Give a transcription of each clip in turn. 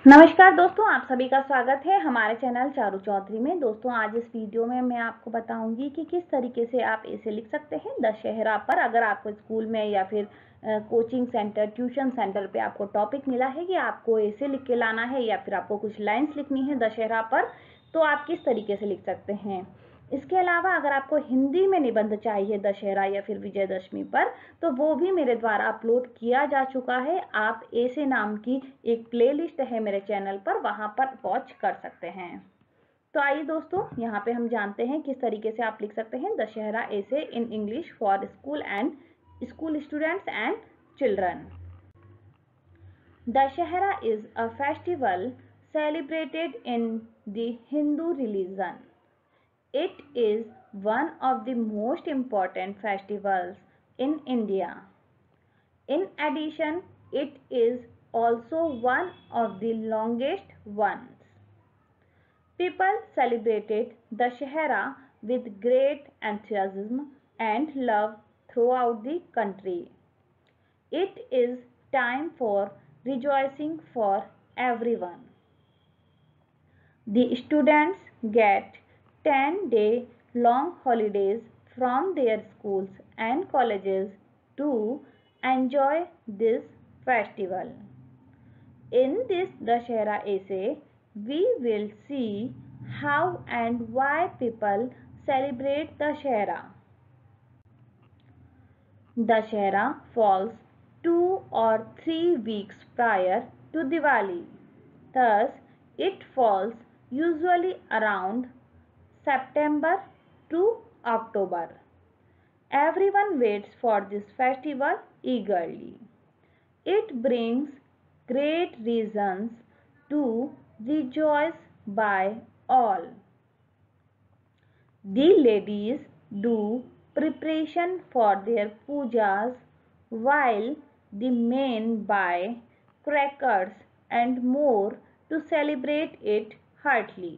नमस्कार दोस्तों, आप सभी का स्वागत है हमारे चैनल चारू चौधरी में। दोस्तों, आज इस वीडियो में मैं आपको बताऊंगी कि किस तरीके से आप ऐसे लिख सकते हैं दशहरा पर। अगर आपको स्कूल में या फिर कोचिंग सेंटर, ट्यूशन सेंटर पे आपको टॉपिक मिला है कि आपको ऐसे लिख के लाना है या फिर आपको कुछ लाइन्स लिखनी है दशहरा पर, तो आप किस तरीके से लिख सकते हैं। इसके अलावा अगर आपको हिंदी में निबंध चाहिए दशहरा या फिर विजयदशमी पर, तो वो भी मेरे द्वारा अपलोड किया जा चुका है। आप ऐसे नाम की एक प्लेलिस्ट है मेरे चैनल पर, वहां पर वॉच कर सकते हैं। तो आइए दोस्तों, यहाँ पे हम जानते हैं किस तरीके से आप लिख सकते हैं दशहरा ऐसे in English for school students and children. Dashehara is a festival celebrated in the Hindu religion. It is one of the most important festivals in India. In addition, it is also one of the longest ones. People celebrated Dashehara with great enthusiasm and love throughout the country. It is time for rejoicing for everyone. The students get 10-day long holidays from their schools and colleges to enjoy this festival. In this Dashera essay, we will see how and why people celebrate Dashera. Dashera falls 2 or 3 weeks prior to Diwali. Thus, it falls usually around September to October. Everyone waits for this festival eagerly. It brings great reasons to rejoice by all. The ladies do preparation for their pujas while the men buy crackers and more to celebrate it heartily.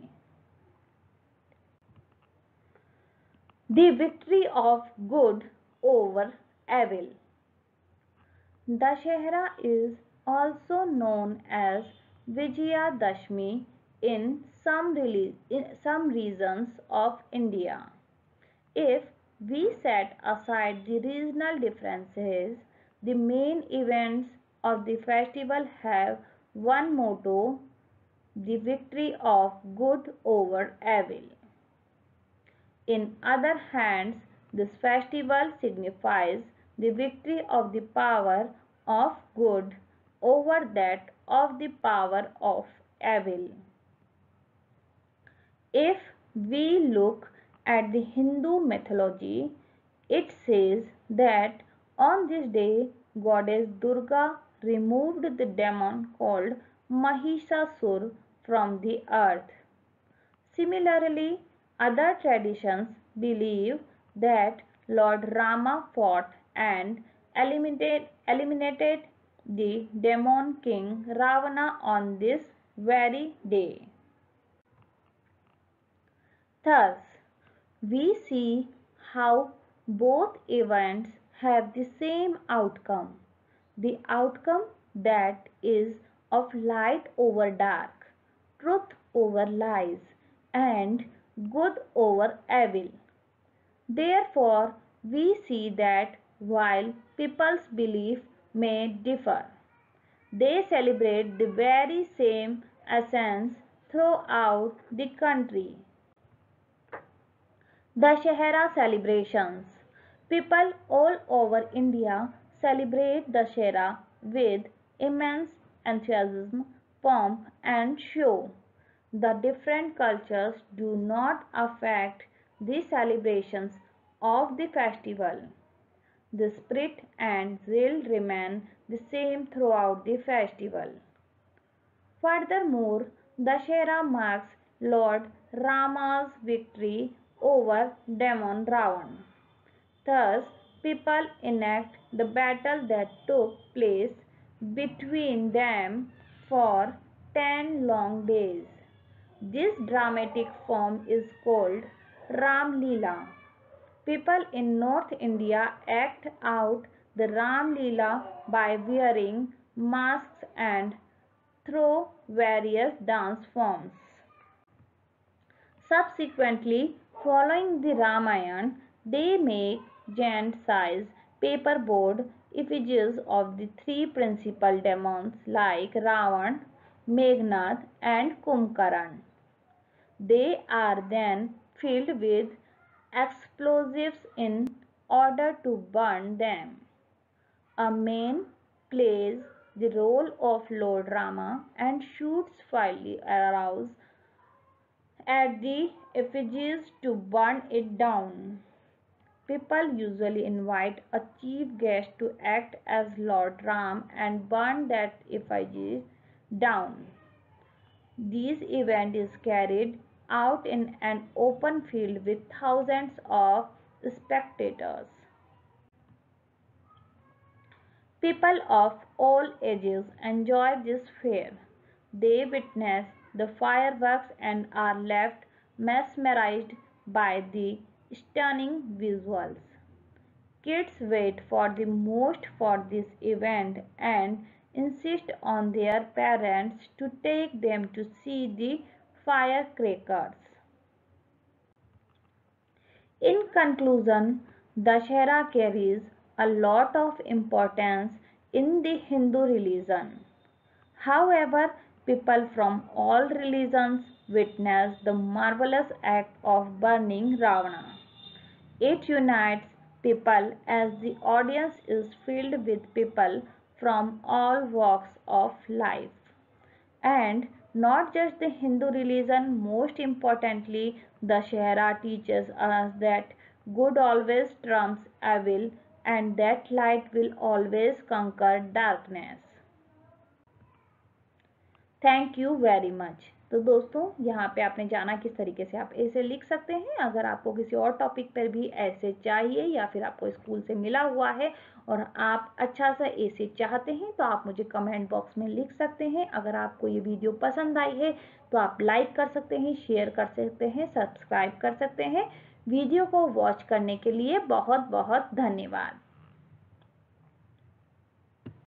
The victory of good over evil. Dashehra is also known as Vijayadashmi in some regions of India. If we set aside the regional differences, the main events of the festival have one motto: the victory of good over evil. In other hands, this festival signifies the victory of the power of good over that of the power of evil. If we look at the Hindu mythology, it says that on this day goddess Durga removed the demon called Mahishasur from the earth. Similarly, other traditions believe that Lord Rama fought and eliminated the demon king Ravana on this very day. Thus, we see how both events have the same outcome, the outcome that is of light over dark, truth over lies, and good over evil. Therefore, we see that while people's belief may differ, they celebrate the very same essence throughout the country. Dashera celebrations. People all over India celebrate Dashera with immense enthusiasm, pomp, and show. The different cultures do not affect the celebrations of the festival. The spirit and zeal remain the same throughout the festival. Furthermore, Dashera marks Lord Rama's victory over demon Ravan. Thus, people enact the battle that took place between them for 10 long days. This dramatic form is called Ram Leela. People in North India act out the Ram Leela by wearing masks and through various dance forms. Subsequently, following the Ramayana, they make giant-sized paperboard effigies of the three principal demons like Ravan, Meghnad, and Kumbhakarna. They are then filled with explosives in order to burn them. A man plays the role of Lord Rama and shoots fiery arrows at the effigies to burn it down. People usually invite a chief guest to act as Lord Ram and burn that effigy down. This event is carried out in an open field with thousands of spectators. People of all ages enjoy this fair. They witness the fireworks and are left mesmerized by the stunning visuals. Kids wait for the most for this event and insist on their parents to take them to see the firecrackers. In conclusion, Dashera carries a lot of importance in the Hindu religion. However, people from all religions witness the marvelous act of burning Ravana. It unites people as the audience is filled with people from all walks of life. And not just the Hindu religion, most importantly, the Shahara teaches us that good always trumps evil and that light will always conquer darkness. Thank you very much. तो दोस्तों यहाँ पे आपने जाना किस तरीके से आप ऐसे लिख सकते हैं। अगर आपको किसी और टॉपिक पर भी ऐसे चाहिए या फिर आपको स्कूल से मिला हुआ है और आप अच्छा सा ऐसे चाहते हैं तो आप मुझे कमेंट बॉक्स में लिख सकते हैं। अगर आपको ये वीडियो पसंद आई है तो आप लाइक कर सकते हैं, शेयर कर सकते हैं, सब्सक्राइब कर सकते हैं। वीडियो को वॉच करने के लिए बहुत बहुत धन्यवाद।